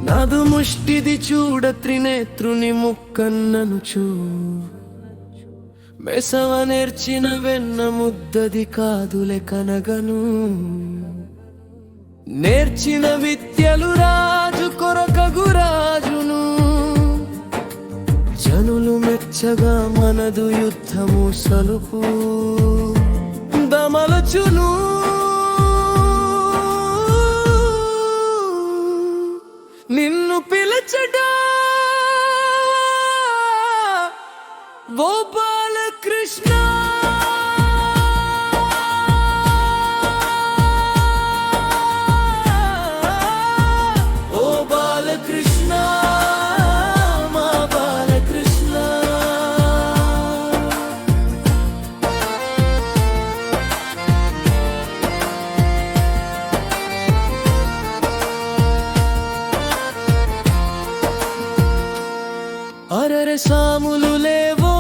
నాదు ముష్టిది చూడ త్రినేత్రుని ముక్కన్ననుచు మెసవ నేర్చిన వెన్న ముద్దది కాదులే కనగను నేర్చిన విద్యలు రాజు కొరకగు రాజును జనులు మెచ్చగా మనదు యుద్ధము సలుపు దమలచును నిన్ను పిలచడా ఓ బాలకృష్ణ ఓ బాలకృష్ణ మా బాలకృష్ణ అరరె సాములు లేవో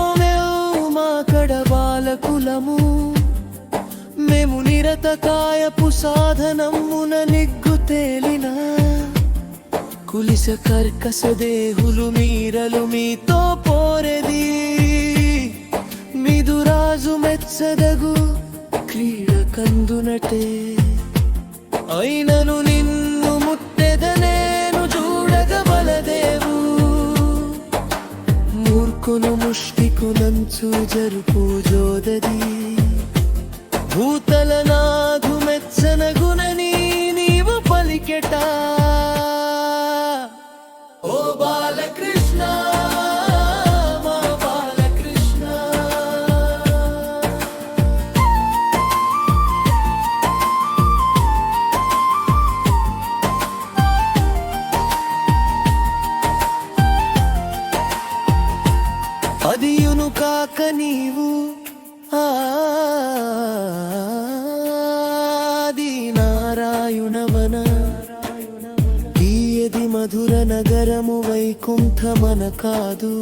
మా కడ బాలకులము మేము నిరతకాయపు సాధనమున నిగ్గు తేలిన కులిస కర్కస దేహులు మీరలు మీతో పోరెది మిదురాజు మెచ్చదగు క్రీడ కందునటే అయినను నిన్ను ముట్టెదనేను చూడగబలదేవు మూర్ఖును ముష్టికు నంచు జరుపు జోదది భూతల నాగు మెచ్చనగునని నీవు పలికెటా ఓ బాలకృష్ణ మా బాలకృష్ణ అదియును కాక నీవు ఆది నారాయణవన తీయది మధుర నగరము వైకుంఠమన కాదు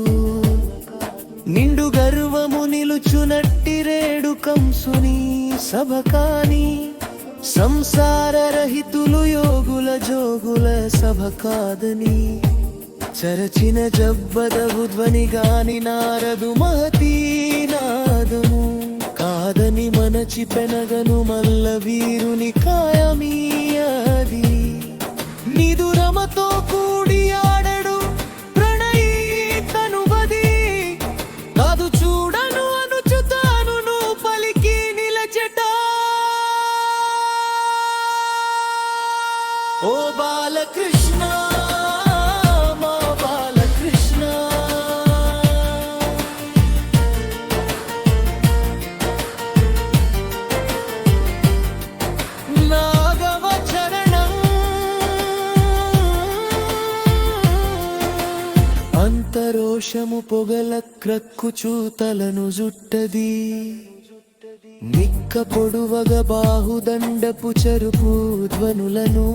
నిండు గర్వము నిలుచునట్టి రేడు కంసుని సభ కాని సంసార రహితులు యోగుల జోగుల సభ కాదని చరచిన జబ్బదవు ధ్వని గాని నారదు మహతీనాదము కాదని మనచి పెనగను మల్ల వీరుని కాయమీయది నిదురమతో కూడి ఆడడు ప్రణయీ తనువది కాదు చూడను అనుచుతాను పలికి నిలచట ఓ బాలకృష్ణ అంతరోషము పొగల క్రక్కుచూ తలను జుట్టది నిక్క పొడువగ బాహుదండపు చరుపు ధ్వనులను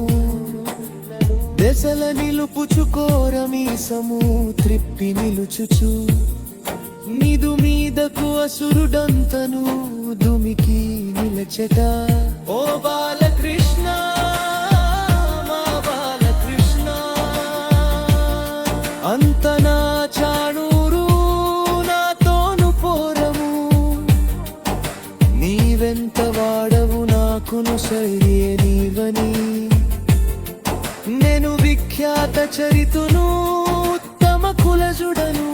దశల నిలుపుచు కోరమీసము త్రిప్పి నిలుచుచు నిదు మీదకు అసురుడంతను దుమికి నిలచట ఓ బాలకృష్ణ అంతనా చాణూరు నాతోను పోరము నీవెంత వాడవు నాకును సరియే నీవని నేను విఖ్యాత చరితును ఉత్తమ కులజుడను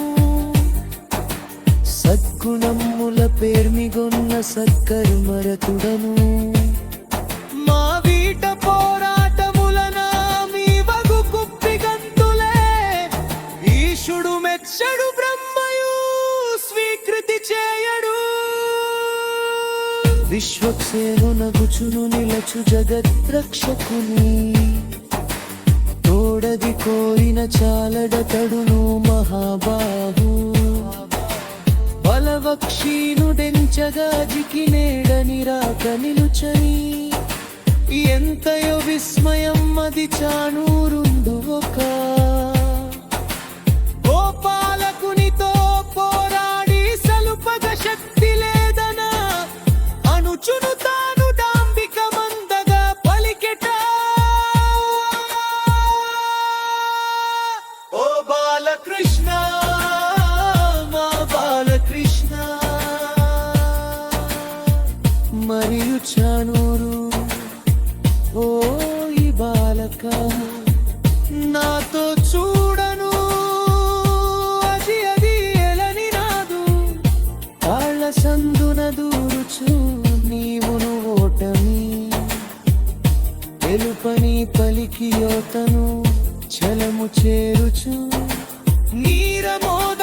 సద్గుణముల పేర్మిగొన్న సత్కర్మరతుడను మా వీట పోరాటములన మీ వగు కుప్పిగంతులే ఈశుడు మెచ్చడు బ్రహ్మయు స్వీకృతి చేయడు విశ్వక్షేమునగుచును నిలచు జగద్రక్షకుని తోడది కోరిన చాలడతడును మహాబాహు బలవక్షీనుడెంచగా జికినేడని రాక నిలుచని ఎంతయో విస్మయం అది చానూరుందు ఒక గోపాలకునితో పోరాడి సలుపగ శక్తి లేదనా అనుచును తాను డాంబిక మందగా పలికెట ఓ బాలకృష్ణ మా బాలకృష్ణ మరియు చానూరు ఓ ఈ బాలక నాతో చూడను అది ఎలని నాదు కాళ్ళ సందున దూరుచు నీవును ఓటమి తెలుపని పలికి యోతను చలము చేరుచు నీరమోద